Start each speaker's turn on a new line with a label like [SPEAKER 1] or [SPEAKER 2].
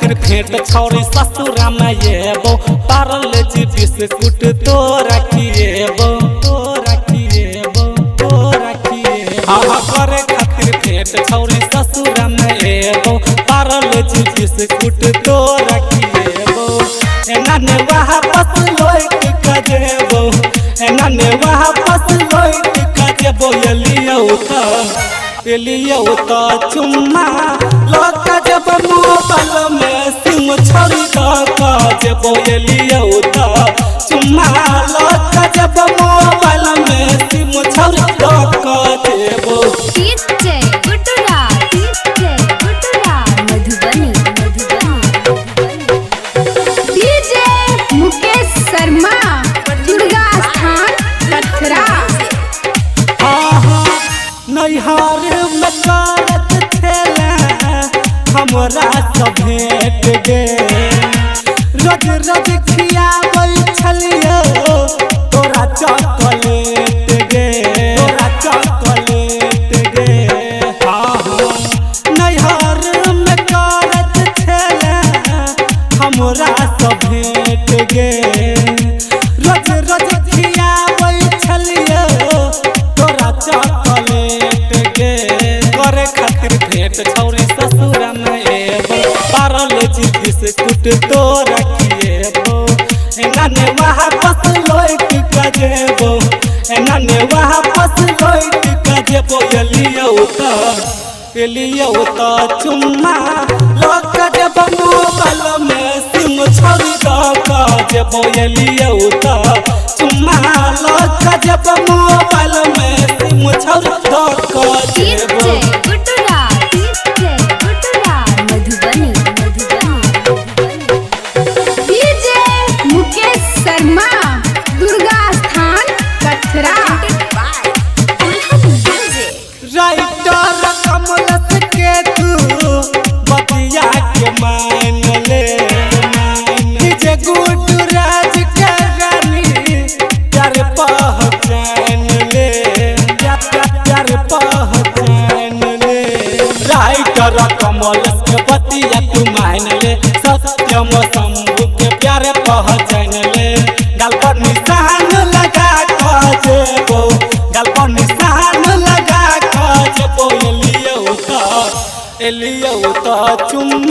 [SPEAKER 1] खातिर भेंट छौरी ससुरा में येबो पारल जी बिस्कुट तो रखिएबो हाँ करे खातिर भेंट छौरी ससुरा में येबो पारल जी बिस्कुट तो रखिएबो एना ने वापस लौट के जेबो एना ने वापस लौट के जेबो एलियो त चुम्मा लक जब मोबाइल में सिम छोड़ी द जेबो एलियो त चुम्मा लक जब मोबाइल में सिम छोड़ी द जेबो
[SPEAKER 2] डीजे गुटुरा मधुबनी डीजे मुकेश शर्मा दुर्गा स्थान कथरा
[SPEAKER 1] नैहर में करत छेला हमरा सब भेट गे रोज रोज खियाबै छलियो तोरा चॉकलेट गे नैहर में करत छेला हमरा सब भेट गे रोज रोज खियाबै छलियो तोरा चॉकलेट करे खातिर भेंट छौरी ससुरा में एबो पारल जी बिस्कुट तो रखिएबो एना ने वापस लौट के जेबो एना ने वापस लौट के जेबो एलियो त चुम्मा लक जब मोबाइल में सिम छोड़ी द जेबो एलियो त चुम्मा लक जब मोबाइल में सिम छोड़ी द जेबो
[SPEAKER 2] डीजे गुटुरा मधुबनी डीजे मुकेश शर्मा दुर्गा स्थान कथरा
[SPEAKER 1] राइटर कमलत के तू बतिया के मान ले डीजे गुटुराज के रानी प्यार पहचान ले राइटर कमलत के बतिया तू मान ले सत्यम शंभू के प्यार पहचान ले गाल पर निशान लगा के जेबो गाल पर निशान लगा के जेबो एलियो त चुम्मा